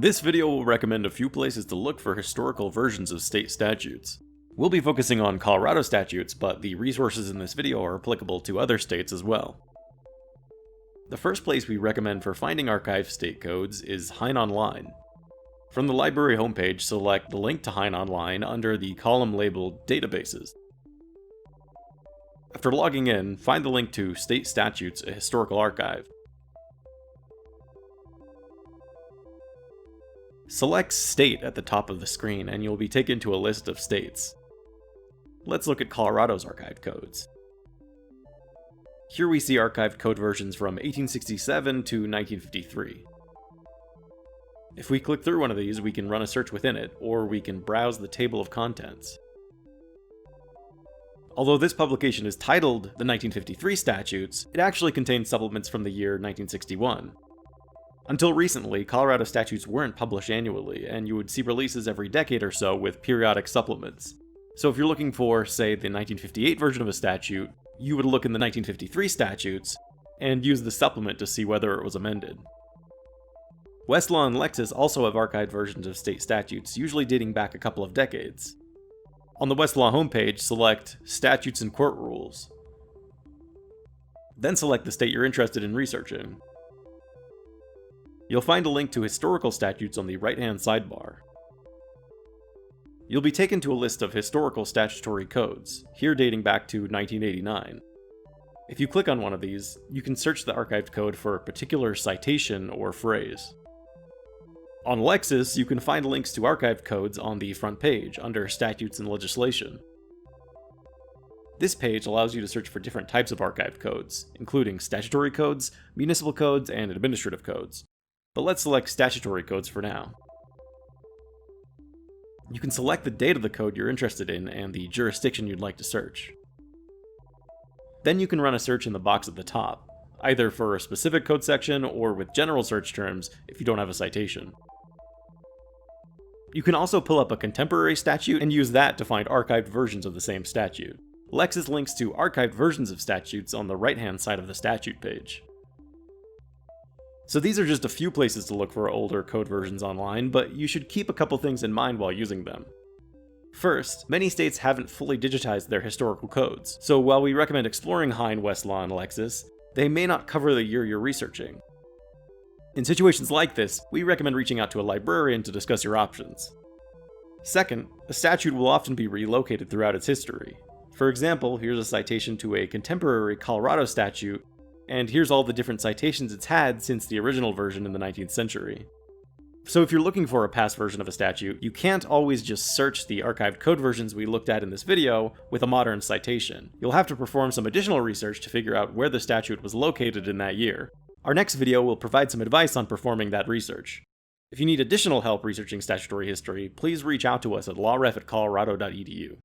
This video will recommend a few places to look for historical versions of state statutes. We'll be focusing on Colorado statutes, but the resources in this video are applicable to other states as well. The first place we recommend for finding archived state codes is Heinonline. From the library homepage, select the link to Heinonline under the column labeled Databases. After logging in, find the link to State Statutes, a historical archive. Select State at the top of the screen and you'll be taken to a list of states. Let's look at Colorado's archived codes. Here we see archived code versions from 1867 to 1953. If we click through one of these, we can run a search within it, or we can browse the table of contents. Although this publication is titled the 1953 Statutes, it actually contains supplements from the year 1961. Until recently, Colorado statutes weren't published annually, and you would see releases every decade or so with periodic supplements. So if you're looking for, say, the 1958 version of a statute, you would look in the 1953 statutes, and use the supplement to see whether it was amended. Westlaw and Lexis also have archived versions of state statutes, usually dating back a couple of decades. On the Westlaw homepage, select Statutes and Court Rules. Then select the state you're interested in researching. You'll find a link to historical statutes on the right-hand sidebar. You'll be taken to a list of historical statutory codes, here dating back to 1989. If you click on one of these, you can search the archived code for a particular citation or phrase. On Lexis, you can find links to archived codes on the front page, under Statutes and Legislation. This page allows you to search for different types of archived codes, including statutory codes, municipal codes, and administrative codes. But let's select statutory codes for now. You can select the date of the code you're interested in and the jurisdiction you'd like to search. Then you can run a search in the box at the top, either for a specific code section or with general search terms if you don't have a citation. You can also pull up a contemporary statute and use that to find archived versions of the same statute. Lexis links to archived versions of statutes on the right-hand side of the statute page. So these are just a few places to look for older code versions online, but you should keep a couple things in mind while using them. First, many states haven't fully digitized their historical codes, so while we recommend exploring Hein, Westlaw, and Lexis, they may not cover the year you're researching. In situations like this, we recommend reaching out to a librarian to discuss your options. Second, a statute will often be relocated throughout its history. For example, here's a citation to a contemporary Colorado statute, and here's all the different citations it's had since the original version in the 19th century. So if you're looking for a past version of a statute, you can't always just search the archived code versions we looked at in this video with a modern citation. You'll have to perform some additional research to figure out where the statute was located in that year. Our next video will provide some advice on performing that research. If you need additional help researching statutory history, please reach out to us at lawref@colorado.edu.